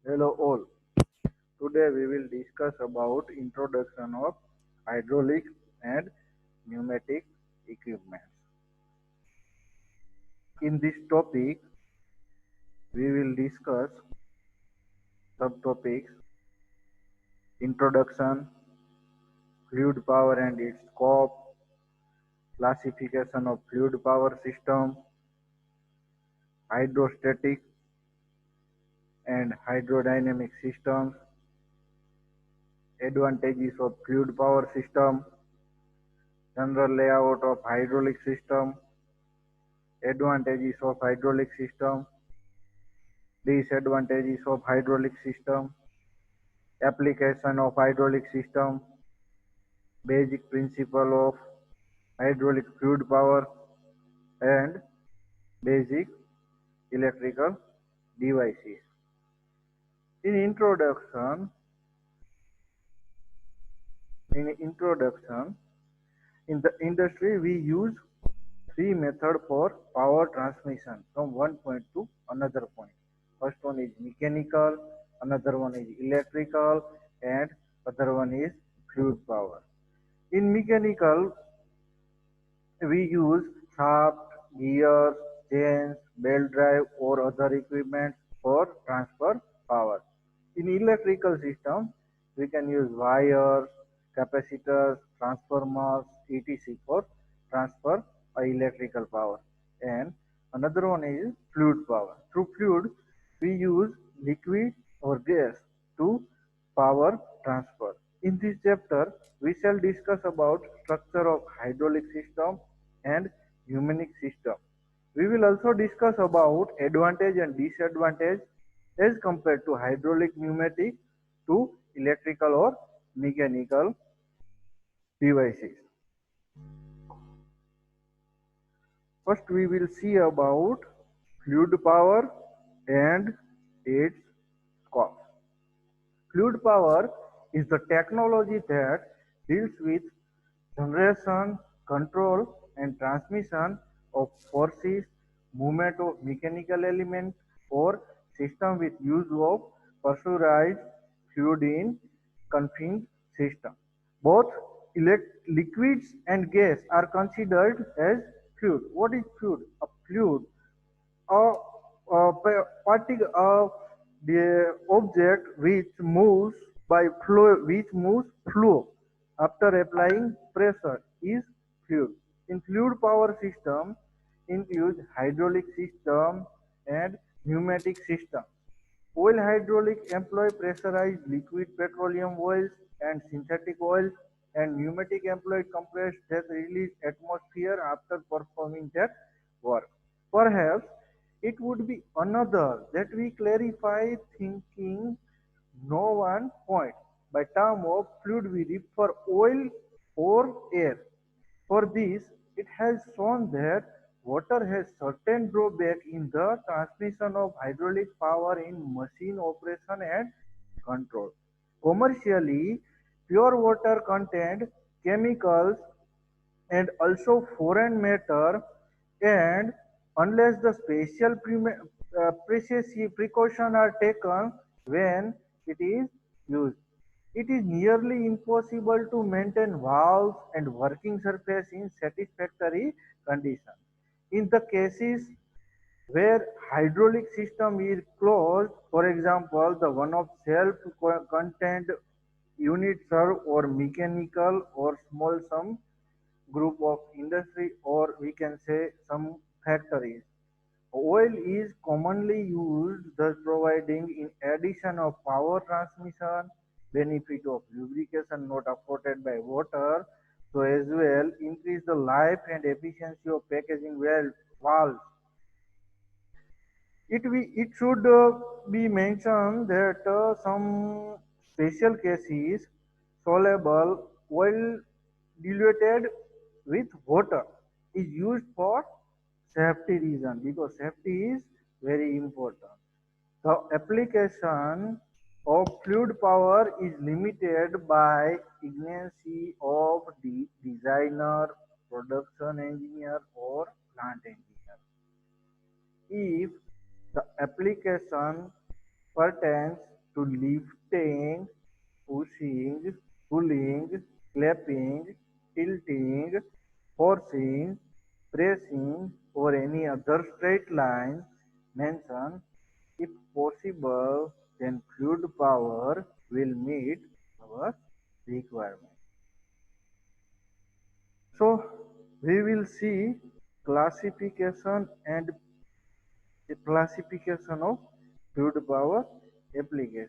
Hello all. Today we will discuss about introduction of hydraulic and pneumatic equipment. In this topic we will discuss subtopics: introduction, fluid power and its scope, classification of fluid power system, hydrostatic and hydrodynamic systems, advantages of fluid power system, general layout of hydraulic system, advantages of hydraulic system, disadvantages of hydraulic system, application of hydraulic system, basic principle of hydraulic fluid power, and basic electrical devices. In introduction, in introduction, in the industry we use three methods for power transmission from one point to another point. First one is mechanical, another one is electrical, and other one is fluid power. In mechanical, we use shaft, gears, chains, belt drive or other equipment for transfer power. In electrical system, we can use wires, capacitors, transformers, etc. for transfer electrical power. And another one is fluid power. Through fluid, we use liquid or gas to power transfer. In this chapter, we shall discuss about structure of hydraulic system and pneumatic system. We will also discuss about advantage and disadvantage as compared to hydraulic pneumatic to electrical or mechanical devices. First, we will see about fluid power and its cost. Fluid power is the technology that deals with generation, control, and transmission of forces, movement of mechanical elements, or system with use of pressurized fluid in confined system. Both liquids and gas are considered as fluid. What is fluid? A fluid a the object which moves by flow after applying pressure is fluid. In fluid power system includes hydraulic system and pneumatic system. Oil hydraulic employ pressurized liquid petroleum oils and synthetic oils, and pneumatic employ compressed that release atmosphere after performing that work. Perhaps it would be another that we clarify thinking no one point. By term of fluid we refer oil or air. For this, it has shown that water has certain drawback in the transmission of hydraulic power in machine operation and control. Commercially, pure water contains chemicals and also foreign matter, and unless the special precaution are taken when it is used, it is nearly impossible to maintain valves and working surface in satisfactory condition. In the cases where hydraulic system is closed, for example, the one of self-contained unit serve or mechanical or small some group of industry, or we can say some factories. Oil is commonly used, thus providing in addition of power transmission, benefit of lubrication not afforded by water, so as well increase the life and efficiency of packaging valves. It should be mentioned that some special cases soluble oil diluted with water is used for safety reason, because safety is very important. The application of fluid power is limited by agency of the designer, production engineer, or plant engineer. If the application pertains to lifting, pushing, pulling, clapping, tilting, forcing, pressing, or any other straight line mentioned. If possible, then fluid power will meet our requirement. So we will see classification and classification of fluid power application.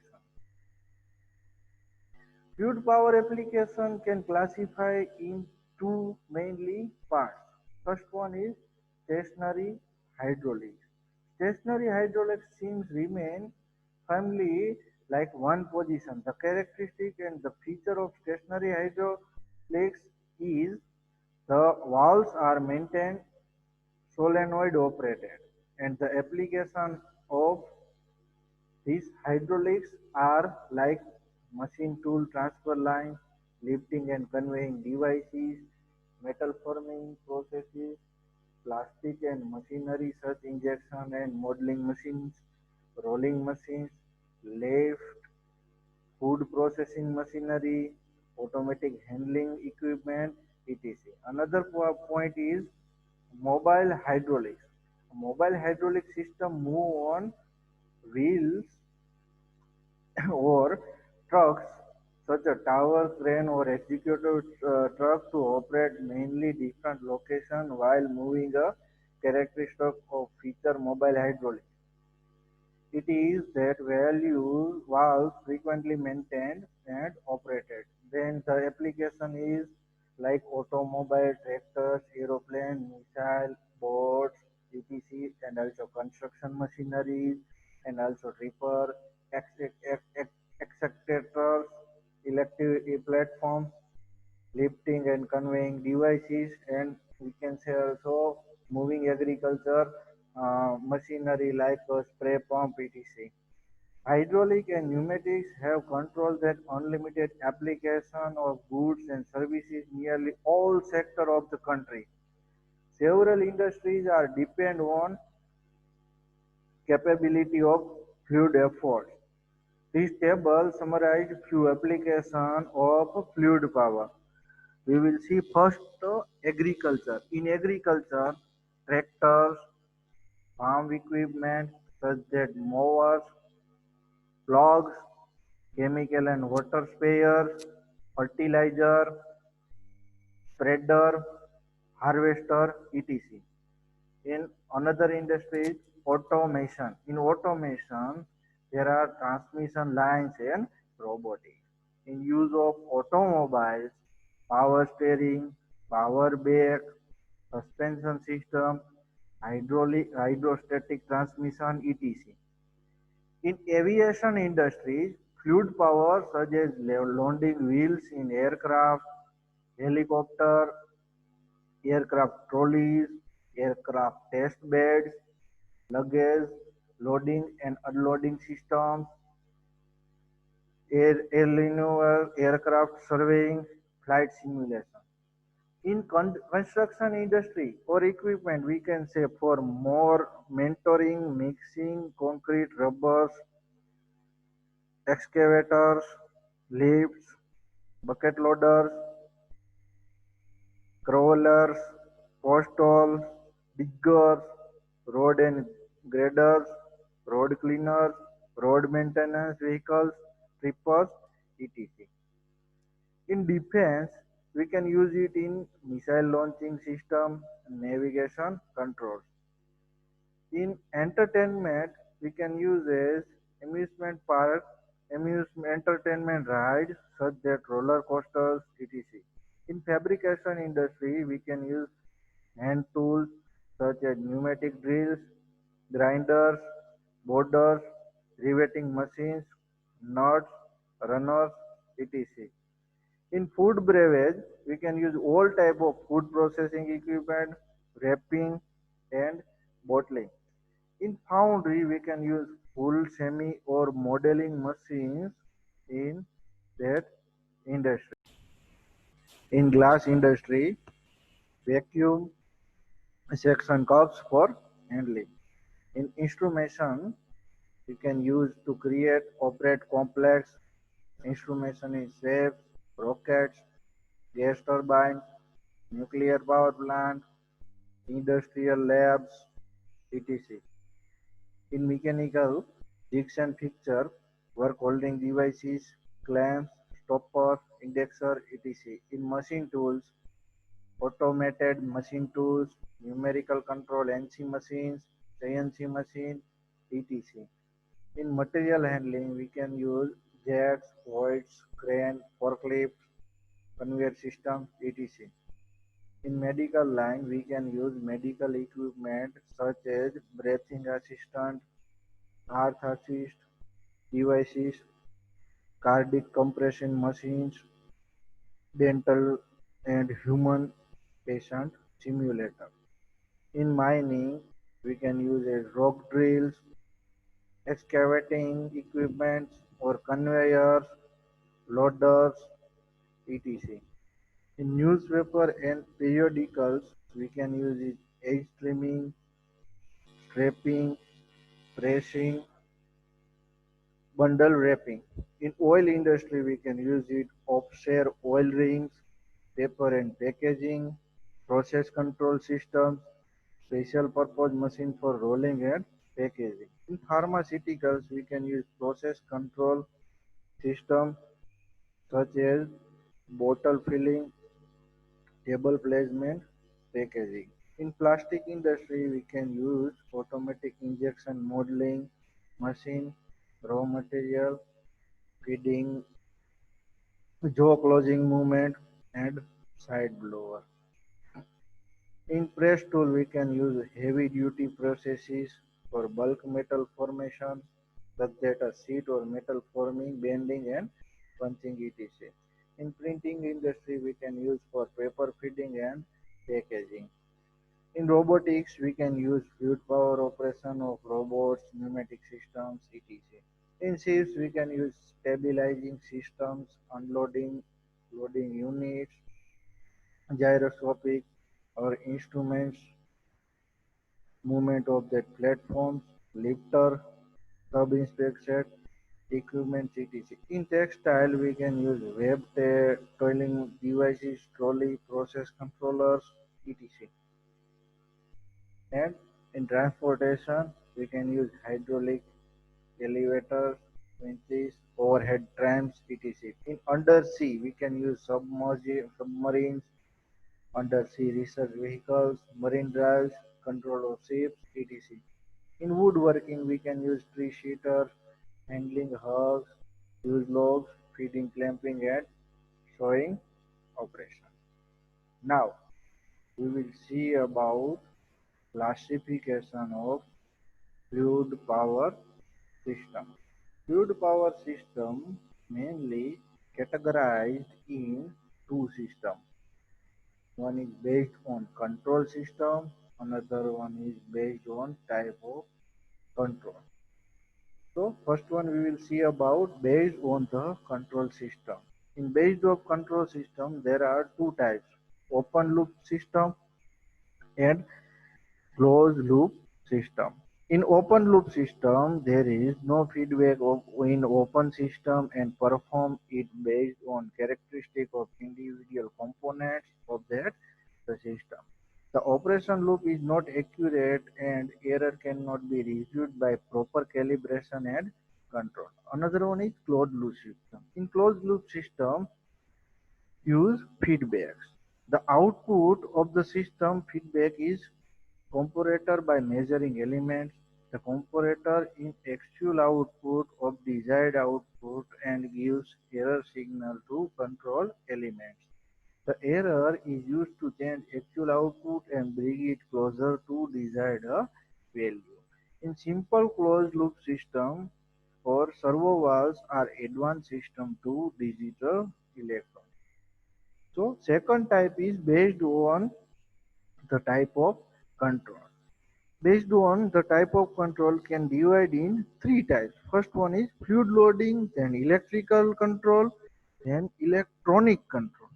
Fluid power application can classify in two mainly parts. First one is stationary hydraulics. Stationary hydraulics seems remain firmly like one position. The characteristic and the feature of stationary hydraulics is the valves are maintained solenoid operated, and the application of these hydraulics are like machine tool transfer lines, lifting and conveying devices, metal forming processes, plastic and machinery such injection and modeling machines, rolling machines, lathe, food processing machinery, automatic handling equipment, etc. Another point is mobile hydraulics. A mobile hydraulic system move on wheels or trucks such a tower crane or executive truck to operate mainly different location while moving a characteristic of feature mobile hydraulic. It is that value was frequently maintained and operated. Then the application is like automobile, tractors, aeroplane, missile, boats, etc. and also construction machineries and also repair, excavators, electric platforms, lifting and conveying devices, and we can say also moving agriculture machinery like a spray pump, etc. Hydraulic and pneumatics have controls that unlimited application of goods and services nearly all sectors of the country. Several industries are depend on capability of fluid efforts. This table summarizes few applications of fluid power. We will see first agriculture. In agriculture, tractors, farm equipment such as mowers, plows, chemical and water sprayers, fertilizer, spreader, harvester, etc. In another industry is automation. In automation, there are transmission lines and robotics. In use of automobiles, power steering, power brake, suspension system, hydraulic, hydrostatic transmission, etc. In aviation industry, fluid power such as landing wheels in aircraft, helicopter, aircraft trolleys, aircraft test beds, luggage, loading and unloading systems, air renewal, aircraft surveying, flight simulation. In construction industry or equipment, we can say for more mentoring, mixing, concrete, rubbers, excavators, lifts, bucket loaders, crawlers, postals, diggers, road and graders, road cleaners, road maintenance vehicles, trippers, etc. In defense, we can use it in missile launching system, navigation controls. In entertainment, we can use as amusement park, amusement entertainment rides such that roller coasters, etc. In fabrication industry, we can use hand tools such as pneumatic drills, grinders, borders, riveting machines, nuts, runners, etc. In food beverage, we can use all type of food processing equipment, wrapping, and bottling. In foundry, we can use full semi or modeling machines in that industry. In glass industry, vacuum section cups for handling. In instrumentation, we can use to create, operate complex instrumentation in ships, rockets, gas turbines, nuclear power plant, industrial labs, etc. In mechanical, jigs and fixture, work holding devices, clamps, stopper, indexer, etc. In machine tools, automated machine tools, numerical control NC machines, CNC machine, etc. In material handling, we can use jacks, voids, crane, forklifts, conveyor systems, etc. In medical line, we can use medical equipment such as breathing assistant, heart assist devices, cardiac compression machines, dental and human patient simulator. In mining, we can use a rock drills, excavating equipment or conveyors, loaders, etc. In newspaper and periodicals, we can use it edge trimming, scraping, pressing, bundle wrapping. In oil industry, we can use it offshore oil rings, paper and packaging, process control systems, special purpose machine for rolling and packaging. In pharmaceuticals, we can use process control system such as bottle filling, table placement, packaging. In plastic industry, we can use automatic injection molding machine, raw material, feeding, jaw closing movement, and side blower. In press tool, we can use heavy duty processes for bulk metal formation, such that a sheet or metal forming, bending, and punching etc. In printing industry, we can use for paper feeding and packaging. In robotics, we can use fluid power operation of robots, pneumatic systems, etc. In ships, we can use stabilizing systems, unloading, loading units, gyroscopic or instruments, movement of the platforms, lifter, sub-inspection, equipment, etc. In textile, we can use web tolling devices, trolley, process controllers, etc. And in transportation, we can use hydraulic elevators, winches, overhead trams, etc. In undersea, we can use submarines, undersea research vehicles, marine drives, control of ships, etc. In woodworking, we can use tree sheeters, handling hooks, use logs, feeding, clamping, and sewing operation. Now, we will see about classification of fluid power system. Fluid power system mainly categorized in two systems. One is based on control system, another one is based on type of control. So first one we will see about based on the control system. In based on control system there are two types, open loop system and closed loop system. In open loop system there is no feedback in open system and perform it based on characteristic of individual components of that the system. The operation loop is not accurate and error cannot be reviewed by proper calibration and control. Another one is closed loop system. In closed loop system, use feedbacks. The output of the system feedback is comparator by measuring elements. The comparator in actual output of desired output and gives error signal to control elements. The error is used to change actual output and bring it closer to desired value. In simple closed loop system or servo valves are advanced system to digital electronics. So second type is based on the type of control. Based on the type of control can divide in three types. First one is fluid loading, then electrical control, then electronic control.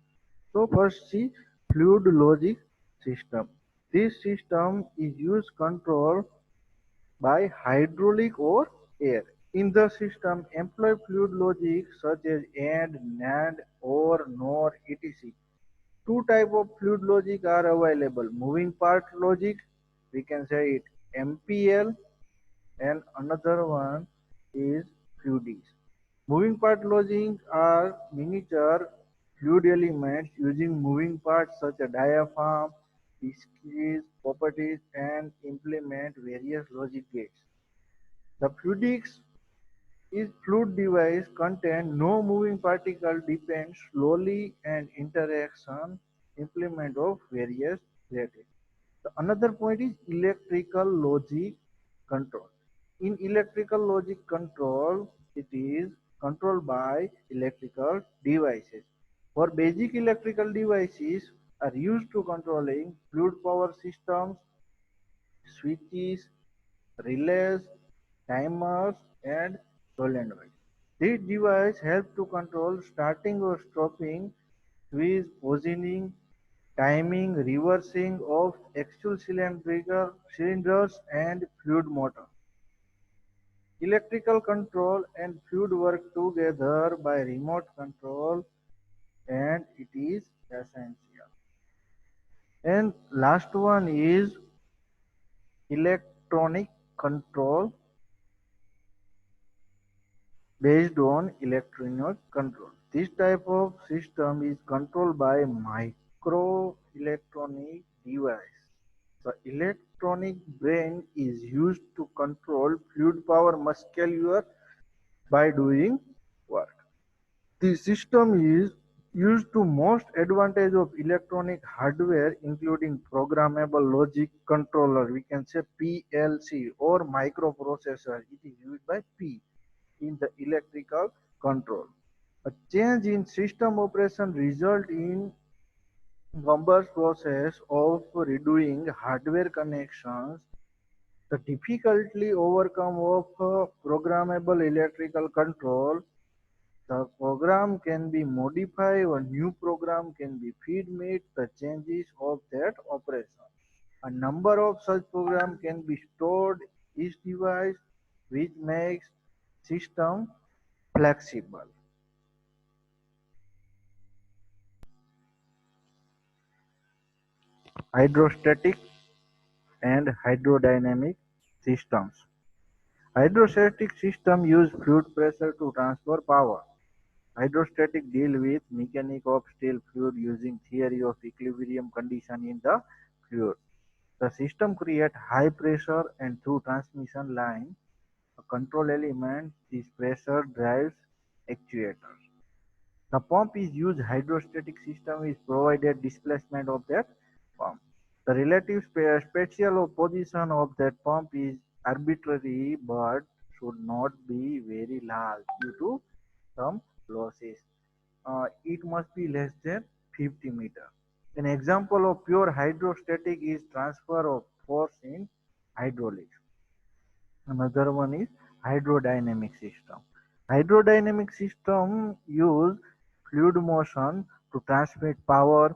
So first see fluid logic system. This system is used control by hydraulic or air. In the system, employ fluid logic such as AND, NAND, OR, NOR, etc. Two type of fluid logic are available. Moving part logic, we can say it MPL, and another one is fluids. Moving part logic are miniature fluid elements using moving parts such as diaphragm, discrete properties, and implement various logic gates. The fluidics is fluid device contain no moving particle depends slowly and interaction implement of various gates. The another point is electrical logic control. In electrical logic control, it is controlled by electrical devices. For basic electrical devices are used to controlling fluid power systems, switches, relays, timers, and solenoids. These devices help to control starting or stopping, switch positioning, timing, reversing of actual cylinders and fluid motor. Electrical control and fluid work together by remote control and it is essential. And last one is electronic control based on electronic control. This type of system is controlled by microelectronic device. The electronic brain is used to control fluid power muscular by doing work. The system is used to most advantage of electronic hardware including programmable logic controller, we can say PLC or microprocessor. It is used by P in the electrical control. A change in system operation result in complex process of redoing hardware connections. The difficulty overcome of programmable electrical control. The program can be modified or new program can be feed meet the changes of that operation. A number of such programs can be stored each device which makes system flexible. Hydrostatic and hydrodynamic systems. Hydrostatic system use fluid pressure to transfer power. Hydrostatic deal with mechanics of still fluid using theory of equilibrium condition in the fluid. The system create high pressure and through transmission line, a control element, this pressure drives actuators. The pump is used hydrostatic system is provided displacement of that pump. The relative spatial position of that pump is arbitrary but should not be very large due to some losses. It must be less than 50 meter. An example of pure hydrostatic is transfer of force in hydraulics. Another one is hydrodynamic system. Hydrodynamic system use fluid motion to transmit power.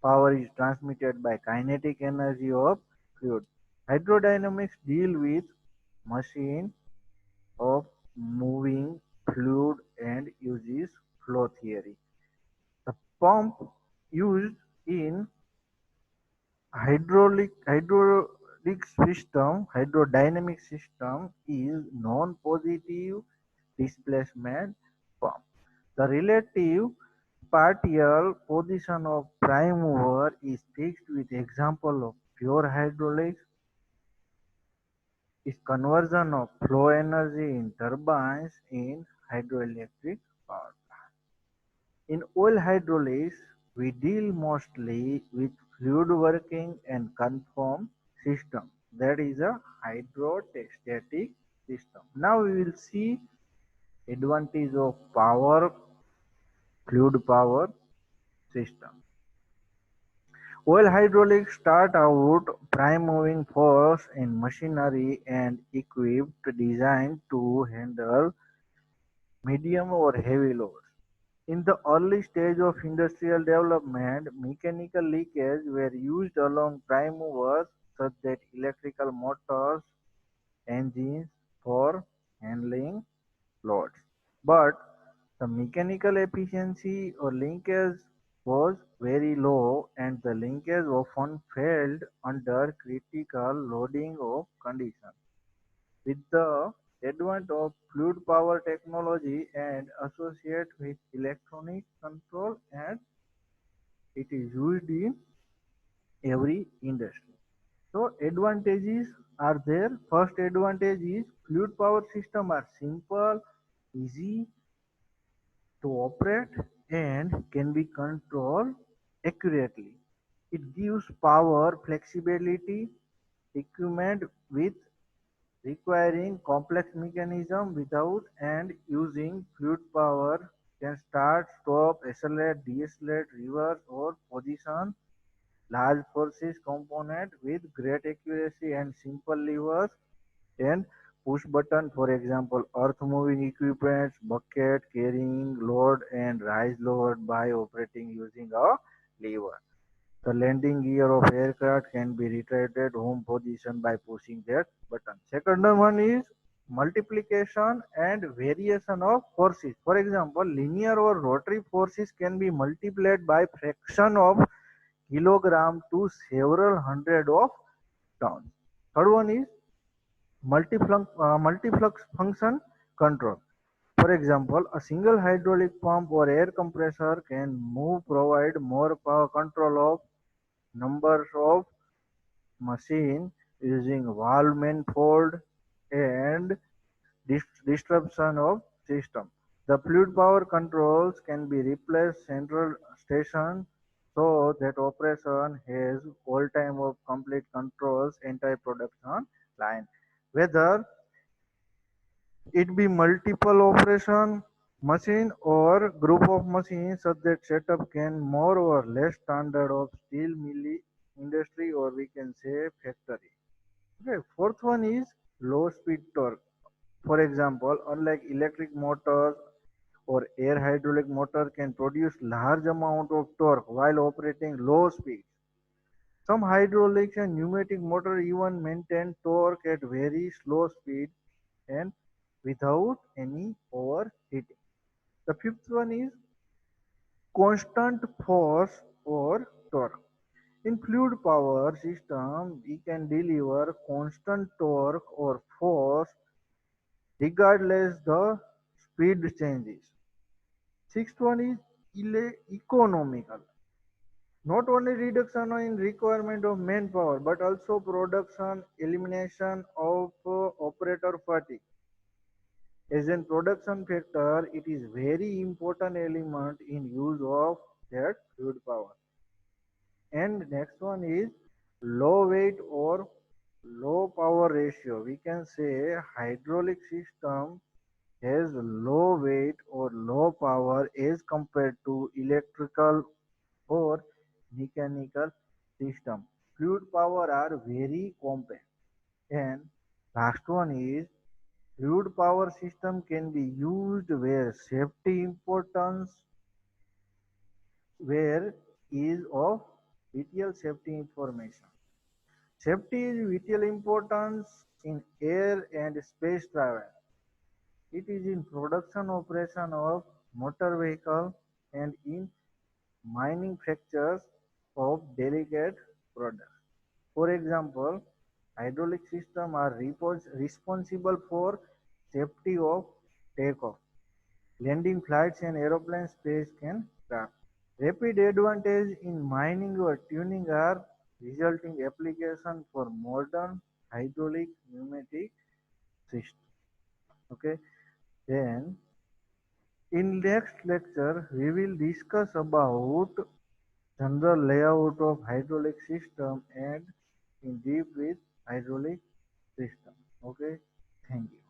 Power is transmitted by kinetic energy of fluid. Hydrodynamics deal with machine of moving fluid and uses flow theory. The pump used in hydraulic system, hydrodynamic system is non-positive displacement pump. The relative partial position of prime mover is fixed with example of pure hydraulics is conversion of flow energy in turbines in hydroelectric power. In oil hydraulics, we deal mostly with fluid working and conform system. That is a hydrostatic system. Now we will see advantage of fluid power system. Oil hydraulics start out prime moving force in machinery and equipped designed to handle medium or heavy loads. In the early stage of industrial development, mechanical leakage were used along prime movers such that electrical motors, engines for handling loads. But the mechanical efficiency or linkage was very low and the linkage often failed under critical loading of conditions. With the advent of fluid power technology and associated with electronic control and it is used in every industry. So advantages are there. First advantage is fluid power system are simple, easy to operate and can be controlled accurately. It gives power flexibility equipment with requiring complex mechanism without and using fluid power can start, stop, accelerate, decelerate, reverse or position large forces component with great accuracy and simple levers and push button. For example, earth moving equipment, bucket carrying load and rise load by operating using a lever. The landing gear of aircraft can be retracted home position by pushing that button. Second one is multiplication and variation of forces. For example, linear or rotary forces can be multiplied by fraction of kilogram to several hundred of tons. Third one is multiflux function control. For example, a single hydraulic pump or air compressor can provide more power control of numbers of machine using valve manifold and disruption of system. The fluid power controls can be replaced central station so that operation has all time of complete controls entire production line. Whether it be multiple operation machine or group of machines such that setup can more or less standard of steel mill industry or we can say factory. Okay, fourth one is low speed torque. For example, unlike electric motors or air hydraulic motor can produce large amount of torque while operating low speed. Some hydraulics and pneumatic motor even maintain torque at very slow speed and without any overheating. The fifth one is constant force or torque. In fluid power system, we can deliver constant torque or force regardless the speed changes. Sixth one is economical. Not only reduction in requirement of manpower, but also production elimination of operator fatigue. As a production factor, it is very important element in use of that fluid power. And next one is low weight or low power ratio. We can say hydraulic system has low weight or low power as compared to electrical or mechanical system. Fluid power are very compact. And last one is fluid power system can be used where safety importance where is of vital safety information. Safety is vital importance in air and space travel. It is in production operation of motor vehicle and in mining fractures of delicate products. For example, hydraulic systems are responsible for safety of takeoff, landing flights and aeroplane space can craft. Rapid advantage in mining or tuning are resulting application for modern hydraulic pneumatic system. Okay, then in next lecture we will discuss about general layout of hydraulic system and in deep with hydraulic system. Okay, thank you.